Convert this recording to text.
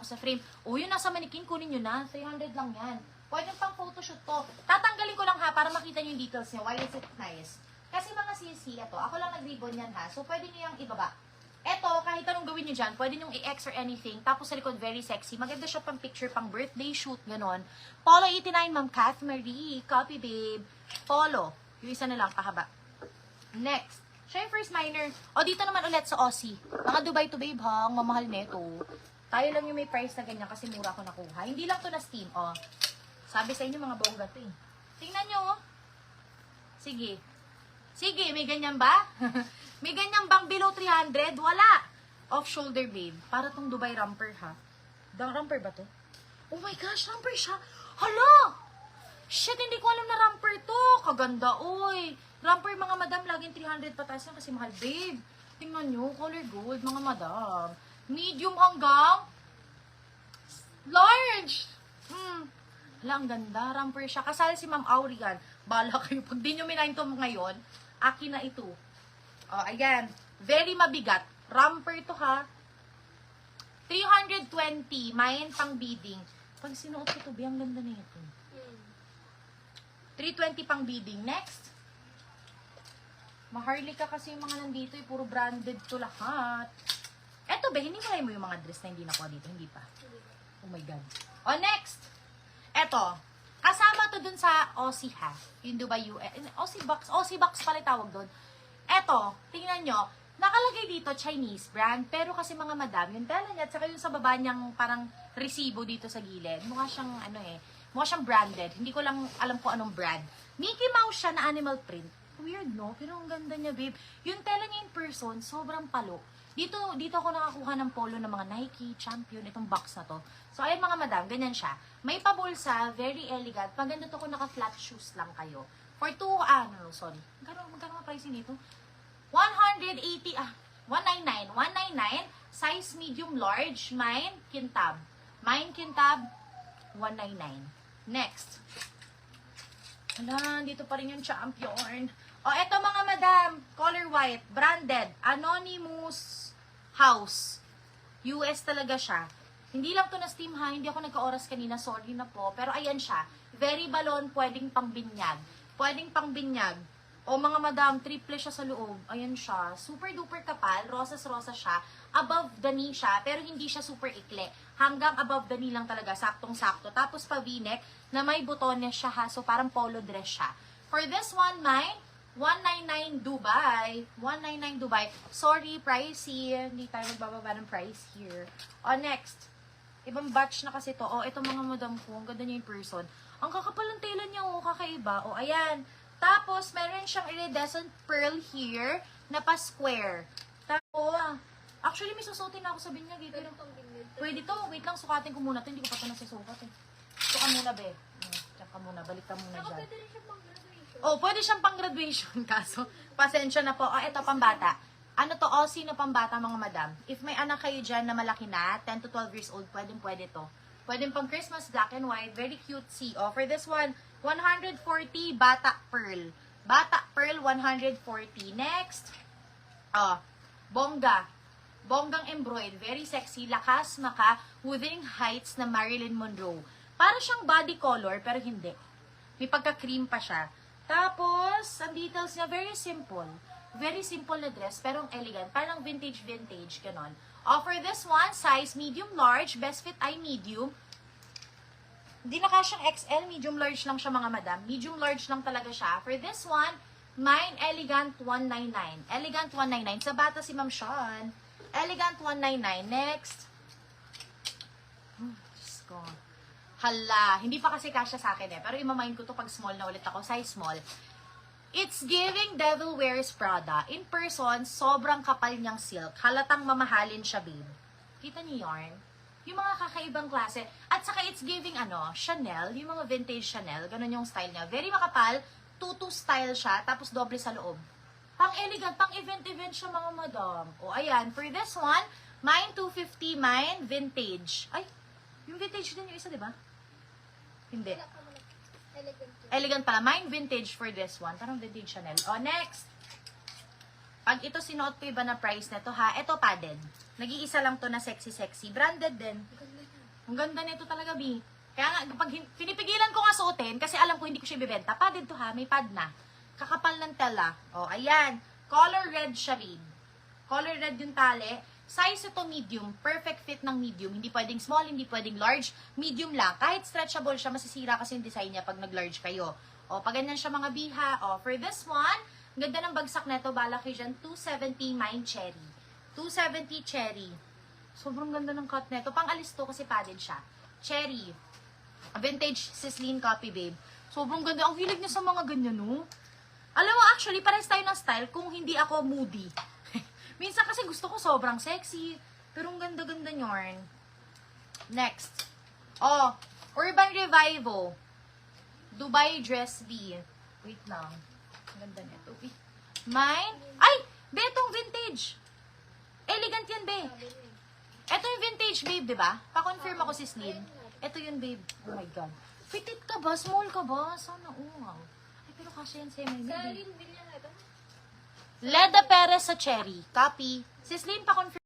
ako sa frame. O, yun nasa manikin, kunin nyo na. 300 lang yan. Pwede pang photoshoot to. Tatanggalin ko lang ha, para makita nyo yung details niya. Why is it nice? Kasi mga sisi, ito, ako lang nag-ribbon yan ha. So, pwede nyo yung ibaba. Ito, kahit anong gawin nyo dyan, pwede nyo i-X or anything. Tapos sa likod, very sexy. Maganda siya pang picture, pang birthday shoot, ganon. Polo 89, Ma'am Kath Marie. Copy, babe. Polo. Yung isa na lang, pahaba. Next. Siya yung first minor. O, dito naman ulit sa Aussie. Mga Dubai to babe, hang. Mamahal neto. Tayo lang yung may price na ganyan kasi mura ko nakuha. Hindi lang to na steam, o. Sabi sa inyo, mga bongga to eh. Tingnan nyo, oh. Sige. Sige, may ganyan ba? May ganyan bang below 300? Wala. Off-shoulder, babe. Para tong Dubai romper, ha? Romper ba to? Oh my gosh, romper siya. Hala! Shit, hindi ko alam na romper to. Kaganda, oy. Romper, mga madam, laging 300 pataas yan kasi mahal, babe. Tingnan nyo, color gold, mga madam. Medium hanggang large. Hala, ang ganda. Romper siya. Kasali si Ma'am Aurian. Bala kayo. Pag di nyo minayin to ngayon, akin na ito. Oh, ayan. Very mabigat. Romper to, ha. 320. Mayan pang bidding. Pag sinuot ko to, ang ganda na ito. 320 pang bidding. Next. Maharlika kasi yung mga nandito. Puro branded to lahat. Eto ba, hindi mo yung mga dress na hindi nakuha dito. Hindi pa. Oh my God. Oh, next. Eto. Kasama to dun sa Aussie, ha. Yung Dubai US. Aussie box pala tawag dun. Eto, tingnan nyo. Nakalagay dito Chinese brand. Pero kasi mga madam, yung tela niya at saka yung sa baba niyang parang resibo dito sa gilid. Mukha siyang mukha siyang branded. Hindi ko lang alam kung anong brand. Mickey Mouse siya na animal print. Weird, no? Pero ang ganda niya, babe. Yung tela niya in person, sobrang palo. Dito ako nakakuha ng polo ng mga Nike, Champion, itong box na to. So, ayun mga madam, ganyan siya. May pabulsa, very elegant. Maganda to kung naka-flat shoes lang kayo. For 199, magkano ang price nito? 199, 199, size medium large, mine kintab, 199. Next. Hala, dito pa rin yung Champion. O, eto mga madam, color white, branded, Anonymous House. US talaga siya. Hindi lang to na steam, ha, hindi ako nagka-oras kanina, sorry na po. Pero ayan siya, very balon, pwedeng pangbinyag. Pwedeng pangbinyag. O mga madam, triple siya sa loob. Ayan siya, super duper kapal, rosas-rosa siya. Above the knee siya, pero hindi siya super ikli. Hanggang above the knee lang talaga, saktong-sakto. Tapos pa v-neck na may butones siya, ha, so parang polo dress siya. For this one, mine, 199 Dubai. 199 Dubai. Sorry, pricey. Hindi tayo magbababa ng price here. O, next. Ibang batch na kasi to. O, ito mga madam ko. Ang ganda niya in person. Ang kakapal ng tela niya, o, kakaiba. O, ayan. Tapos, meron siyang iridescent pearl here na pa-square. Tapos, actually, may susutin na ako sa binyag. Pwede to. Wait lang, sukatin ko muna to. Hindi ko pa ito nasusukat eh. Sukan muna, be. Tsaka muna. Balik ka muna dyan. Pwede rin siya pang graduation. Oh, pwede siyang pang-graduation. Kaso, pasensya na po. Ito, pambata. Ano to, Aussie na pambata, mga madam. If may anak kayo dyan na malaki na, 10 to 12 years old, pwede to. Pwede pang Christmas, black and white. Very cutesy. Oh, for this one, 140 Bata Pearl. Bata Pearl, 140. Next. Oh, bongga. Bonggang embroid. Very sexy. Lakas, maka. Wuthering Heights na Marilyn Monroe. Para siyang body color, pero hindi. May pagka-cream pa siya. Tapos, ang details niya, very simple. Very simple na dress, pero elegant. Parang vintage, ganon. For this one, size medium large. Best fit ay medium. Hindi na kasyang XL, medium large lang siya mga madam. Medium large lang talaga siya. For this one, mine elegant 199. Elegant 199. Sa bata si Ma'am Sean. Elegant 199. Next. Diyos ko. Hala, hindi pa kasi kasya sa akin eh. Pero imamain ko to pag small na ulit ako. Size small. It's giving Devil Wears Prada. In person, sobrang kapal niyang silk. Halatang mamahalin siya, babe. Kita niyo yarn? Yung mga kakaibang klase. At saka it's giving Chanel. Yung mga vintage Chanel. Ganun yung style niya. Very makapal. Tutu style siya. Tapos doble sa loob. Pang elegant. Pang event siya mga madam. O ayan. For this one, mine 250. Mine vintage. Ay, yung vintage din yung isa, diba? Hindi. Elegant pala. Mine vintage for this one. Parang vintage Chanel. O, next. Pag ito sinuot ko iba na price na to, ha? Ito padded. Nag-iisa lang to na sexy. Branded din. Ang ganda nito talaga, B. Kaya nga, pag pinipigilan ko nga suotin, kasi alam ko hindi ko siya ibibenta. Padded to ha, may pad na. Kakapal ng tela. O, ayan. Color red siya, babe. Color red yung tali. Size ito medium. Perfect fit ng medium. Hindi pwedeng small, hindi pwedeng large. Medium lang. Kahit stretchable siya, masisira kasi yung design niya pag nag-large kayo. O, pag ganyan siya mga biha. O, for this one, ganda ng bagsak neto, bala kayo dyan, 270 mine cherry. 270 cherry. Sobrang ganda ng cut neto. Pang-alis to kasi padded siya. Cherry. Vintage Sisleen copy, babe. Sobrang ganda. Ang hilig niya sa mga ganyan, no? Alam mo, actually, parehas tayo ng style kung hindi ako moody. Minsan kasi gusto ko sobrang sexy. Pero ang ganda-ganda nyorn. Next. Oh, Urban Revival. Dubai Dress B. Wait lang. Ganda nito. Mine? Ay! Be, itong vintage. Elegant yan, be. Ito yung vintage, babe, di ba? Pa-confirm ako si Slim. Ito yun, babe. Oh my God. Petit ka ba? Small ka ba? Sana, wow. Ay, pero kasi yan sa'yo, may baby. Leda Perez sa cherry. Copy. Si Slim, pa-confirm.